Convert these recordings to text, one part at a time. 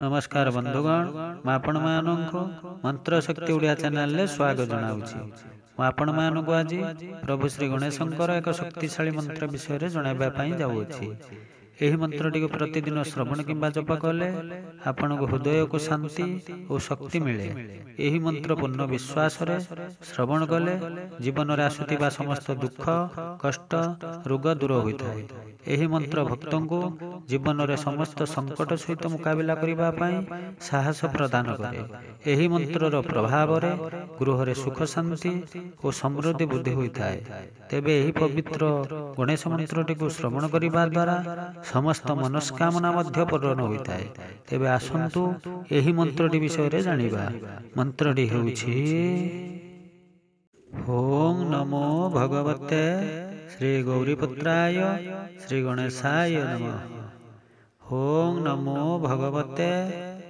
नमस्कार बंधुगण मैं आपण मानू मंत्र शक्ति उड़िया चैनल ले स्वागत जनाऊँगी। आपण मानू आज प्रभु श्री गणेशंकर एक शक्तिशाली मंत्र विषय जणाइबा जाऊँगी। यही मंत्रटी को प्रतिदिन श्रवण किंबा जप कले आपण हृदय को शांति और शक्ति मिले। यही मंत्र पूर्ण विश्वास रे श्रवण कले जीवन में आसुवा समस्त दुख कष्ट रोग दूर होता है। यही मंत्र भक्तों को जीवन में समस्त संकट सहित मुकाबला करने साहस प्रदान करे। यही मंत्रर प्रभाव रे गृह रे सुख शांति और समृद्धि बुद्धि होता है। तेबे यही पवित्र गणेश मंत्रटी को श्रवण करने द्वारा समस्त मनस्कामना मध्य पूर्ण होता है। तेबे आसंतु यही मंत्रटी विषय जानिबा। मंत्रटी होउछि ओम नमो भगवते श्री गौरीपुत्राय श्री गणेशाय नमः। ओम नमो भगवते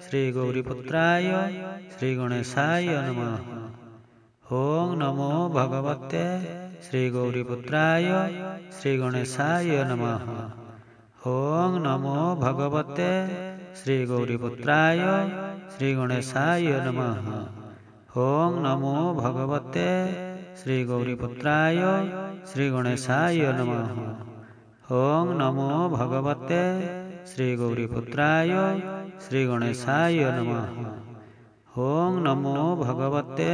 श्री गौरीपुत्राय श्री गणेशाय नमः। ओम नमो भगवते श्री गौरीपुत्राय श्री गणेशाय नमः। ओम नमो भगवते श्री गौरीपुत्राय श्री गणेशाय नमः। ओम नमो भगवते श्री गौरीपुत्राय श्री गणेशाय नमः। ओम नमो भगवते श्री गौरीपुत्राय श्री गणेशाय नमः। ओम नमो भगवते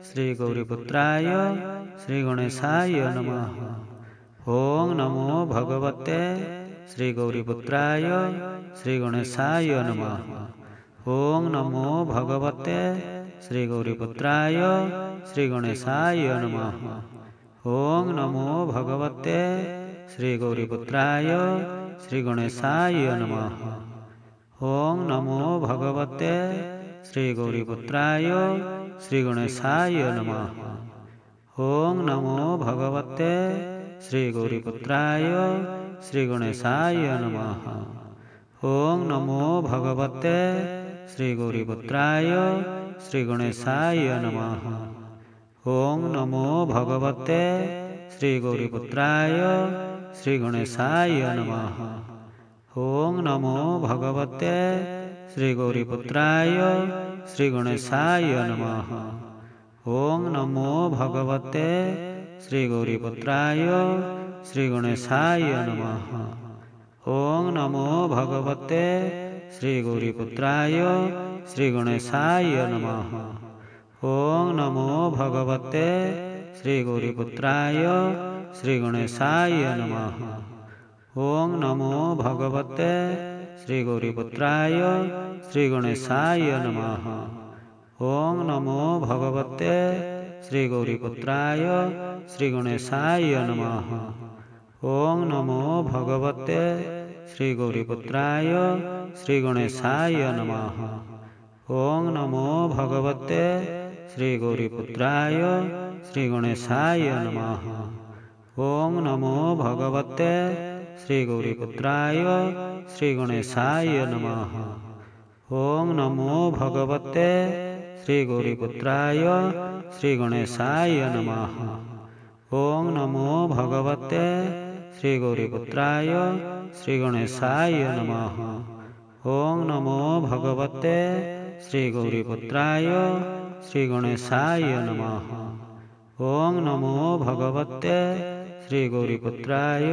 श्री गौरीपुत्राय श्री गणेशाय नमः। ओम नमो भगवते श्री गौरीपुत्राय श्री गणेशाय नमः। ओम नमो भगवते श्री गौरीपुत्राय श्री गणेशाय नमः। ओम नमो भगवते श्री गौरीपुत्राय श्री गणेशाय नमः। ओम नमो भगवते श्री गौरीपुत्राय श्री गणेशाय नमः। ओम नमो भगवते श्री गौरीपुत्राय श्री गणेशाय नमः। ओम नमो भगवते श्री गौरीपुत्राय श्री गणेशाय नमः। ओम नमो भगवते श्री गौरीपुत्राय श्री गणेशाय नमः। ओम नमो भगवते श्री गौरीपुत्राय श्री गणेशाय नमः। ओम नमो भगवते श्री गौरीपुत्राय श्री गणेशाय नमः। ओम नमो भगवते श्री गौरीपुत्राय श्री गणेशाय नमः। ओम नमो भगवते श्री गौरीपुत्राय श्री गणेशाय नमः। ओम नमो भगवते श्री गौरीपुत्राय श्री गणेशाय नमः। ओम नमो भगवते श्री गौरीपुत्राय श्री गणेशाय नमः। ओम नमो भगवते श्री गौरीपुत्राय श्री गणेशाय नमः। ओम नमो भगवते श्री गौरीपुत्राय श्री गणेशाय नमः। ओम नमो भगवते श्री गौरीपुत्राय श्री गणेशाय नमः। ओम नमो भगवते श्री गौरीपुत्राय श्री गणेशाय नमः। ओम नमो भगवते श्री गौरीपुत्राय श्री गणेशाय नमः। ओम नमो भगवते श्री गौरीपुत्राय श्री गणेशाय नमः। ओम नमो भगवते श्री गौरीपुत्राय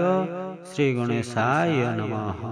श्री गणेशाय नमः।